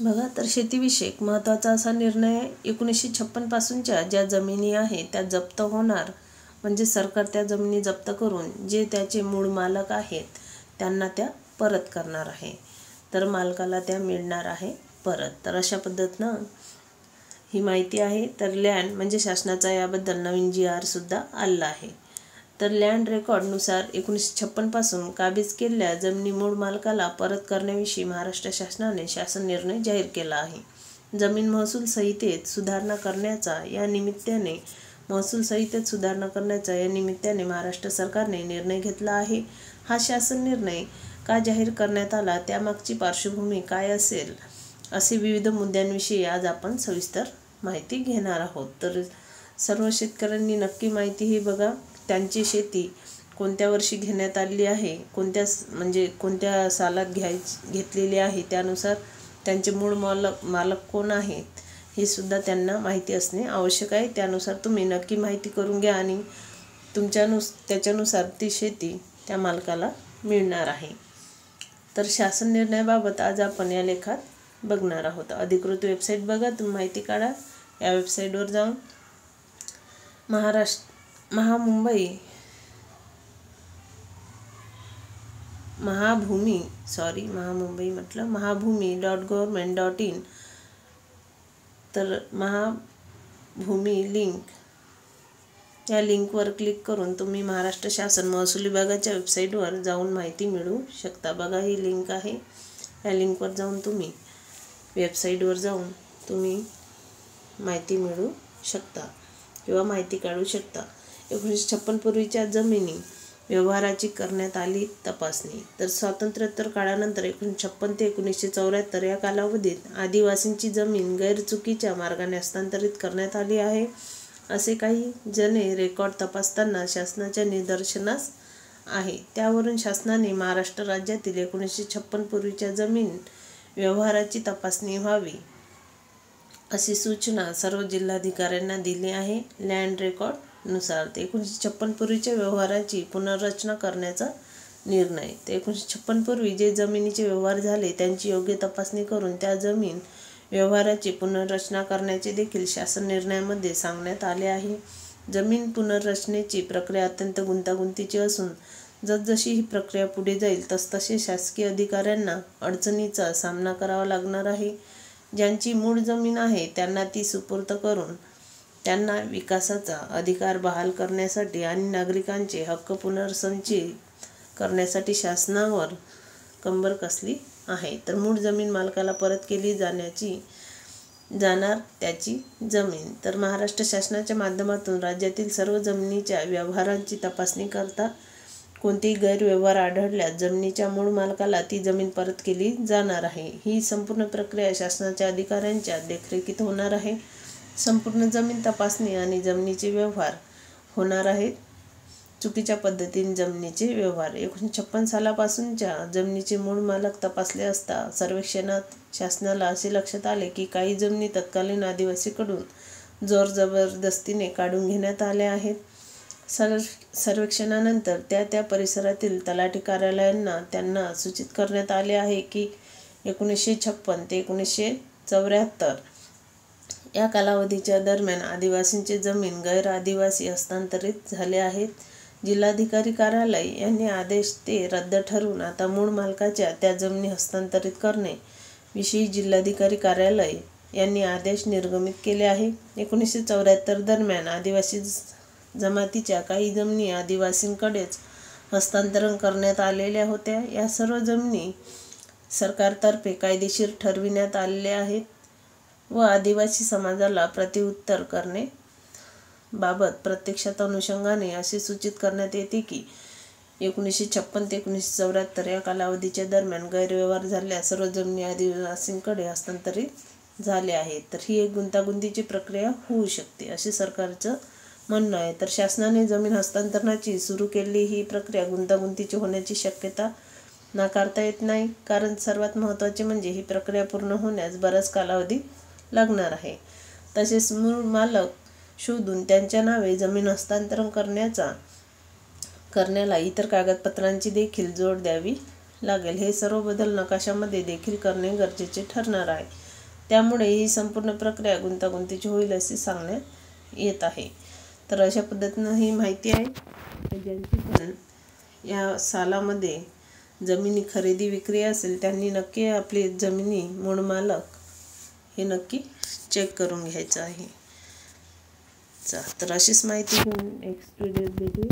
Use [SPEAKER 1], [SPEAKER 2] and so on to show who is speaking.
[SPEAKER 1] बघा, तर शेतीविषयक महत्त्वाचा असा निर्णय 1956 पासूनच्या ज्या जमिनी आहेत त्या जप्त होणार, म्हणजे सरकार त्या जमिनी जप्त करून जे त्याचे मूळ मालक आहेत त्यांना त्या परत करणार आहे. तर मालकाला त्या मिळणार आहे परत. तर अशा पद्धतीनं ही माहिती आहे. तर लँड म्हणजे शासनाचा याबद्दल नवीन GR सुद्धा आला आहे. तर लँड रेकॉर्डनुसार 1956 पासून काबीज केलेल्या जमिनी मूळ मालकाला परत करण्याविषयी महाराष्ट्र शासनाने शासन निर्णय जाहीर केला आहे. जमीन महसूल संहितेत सुधारणा करण्याचा या निमित्ताने महाराष्ट्र सरकारने निर्णय घेतला आहे. हा शासन निर्णय का जाहीर करण्यात आला, त्यामागची पार्श्वभूमी काय असेल, असे विविध मुद्द्यांविषयी आज आपण सविस्तर माहिती घेणार आहोत. तर सर्व शेतकऱ्यांनी नक्की माहिती ही बघा. त्यांची शेती कोणत्या वर्षी घेण्यात आली आहे, कोणत्या सालात घेतलेली आहे, त्यानुसार त्यांचे मूळ मालक कोण आहेत हे सुद्धा त्यांना माहिती असणे आवश्यक आहे. त्यानुसार तुम्ही नक्की माहिती करून घ्या आणि त्याच्यानुसार ती शेती त्या मालकाला मिळणार आहे. तर शासन निर्णयाबाबत आज आपण या लेखात बघणार आहोत. अधिकृत वेबसाईट बघा, तुम्ही माहिती काढा. या वेबसाईटवर जाऊन महाभूमी.gov.in तर महाभूमी लिंक या लिंकवर क्लिक करून तुम्ही महाराष्ट्र शासन महसूल विभागाच्या वेबसाईटवर जाऊन माहिती मिळवू शकता. बघा, ही लिंक आहे. या लिंकवर जाऊन तुम्ही वेबसाईटवर जाऊन तुम्ही माहिती मिळवू शकता किंवा माहिती काढू शकता. 1956 पूर्वीच्या जमिनी व्यवहाराची करण्यात आली तपासणी. तर स्वातंत्र्योत्तर काळानंतर 1956 ते 1974 या कालावधीत आदिवासींची जमीन गैरचुकीच्या मार्गाने हस्तांतरित करण्यात आली आहे, असे काही जणे रेकॉर्ड तपासताना शासनाच्या निदर्शनास आहे. त्यावरून शासनाने महाराष्ट्र राज्यातील 1956 पूर्वीच्या जमीन व्यवहाराची तपासणी व्हावी, अशी सूचना सर्व जिल्हाधिकाऱ्यांना दिली आहे. लँड रेकॉर्डनुसार 1956 पूर्वीच्या व्यवहाराची पुनर्रचना करण्याचा निर्णय. 1956 पूर्वी जे जमिनीचे व्यवहार झाले त्यांची योग्य तपासणी करून त्या जमीन व्यवहाराची पुनर्रचना करण्याचे देखील शासन निर्णयामध्ये सांगण्यात आले आहे. जमीन पुनर्रचनेची प्रक्रिया अत्यंत गुंतागुंतीची असून जसजशी ही प्रक्रिया पुढे जाईल तसतसे शासकीय अधिकाऱ्यांना अडचणीचा सामना करावा लागणार आहे. ज्यांची मूळ जमीन आहे त्यांना ती सुपूर्द करून त्यांना विकासाचा अधिकार बहाल करण्यासाठी आणि नागरिकांचे हक्क पुनर्संचयित करण्यासाठी शासनावर कंबर कसली आहे. तर मूळ जमीन मालकाला परत केली जाणार त्याची जमीन. तर महाराष्ट्र शासनाच्या माध्यमातून राज्यातील सर्व जमिनीच्या व्यवहारांची तपासणी करता कोणतेही गैरव्यवहार आढळल्यास जमिनीच्या मूळ मालकाला ती जमीन परत केली जाणार आहे. ही संपूर्ण प्रक्रिया शासनाच्या अधिकाऱ्यांच्या देखरेखीत होणार आहे. संपूर्ण जमीन तपासणी आणि जमिनीचे व्यवहार होणार आहेत. चुकीच्या पद्धतीने जमिनीचे व्यवहार. 1956 सालापासूनच्या जमिनीचे मूळ मालक तपासले असता सर्वेक्षणात शासनाला असे लक्षात आले की काही जमिनी तत्कालीन आदिवासीकडून जोरजबरदस्तीने काढून घेण्यात आल्या आहेत. सर्वेक्षणानंतर त्या परिसरातील तलाठी कार्यालयांना त्यांना सूचित करण्यात आले आहे की 1956 ते 1974 या कालावधीच्या दरम्यान आदिवासींचे जमीन गैर आदिवासी हस्तांतरित झाले आहेत. जिल्हाधिकारी कार्यालय यांनी आदेश ते रद्द ठरवून आता मूळ मालकाच्या त्या जमिनी हस्तांतरित करणे विषयी जिल्हाधिकारी कार्यालय यांनी आदेश निर्गमित केले आहे. 1974 दरम्यान आदिवासी जमातीच्या काही जमिनी आदिवासींकडेच हस्तांतरण करण्यात आलेल्या होत्या. या सर्व जमिनी सरकारतर्फे कायदेशीर ठरविण्यात आलेल्या आहेत व आदिवासी समाजाला प्रतिउत्तर करणे बाबत प्रत्यक्षात अनुषंगाने असे सूचित करण्यात येते की 1956 ते 1974 या कालावधीच्या दरम्यान गैरव्यवहार झालेल्या सर्व जमिनी आदिवासींकडे हस्तांतरित झाल्या आहेत. तर ही एक गुंतागुंतीची प्रक्रिया होऊ शकते असे सरकारचं म्हणणं आहे. तर शासनाने जमीन हस्तांतरणाची सुरू केलेली ही प्रक्रिया गुंतागुंतीची होण्याची शक्यता नाकारता येत नाही, कारण सर्वात महत्त्वाचे म्हणजे ही प्रक्रिया पूर्ण होण्यास बराच कालावधी लागणार आहे. तसेच मूळ मालक शोधून त्यांच्या नावे जमीन हस्तांतरण करण्याला इतर कागदपत्रांची देखील जोड द्यावी लागेल. हे सर्व बदल नकाशामध्ये देखील करणे गरजेचे ठरणार आहे. त्यामुळे ही संपूर्ण प्रक्रिया गुंतागुंतीची होईल असे सांगण्यात येत आहे. तर अशा पद्धतीनं ही माहिती आहे. ज्यांची पण या सालामध्ये जमिनी खरेदी विक्री असेल त्यांनी नक्की आपली जमिनी मूळमालक हे नक्की चेक करून घ्यायचं आहे. तर अशीच माहिती घेऊन नेक्स्ट व्हिडिओत भेटू.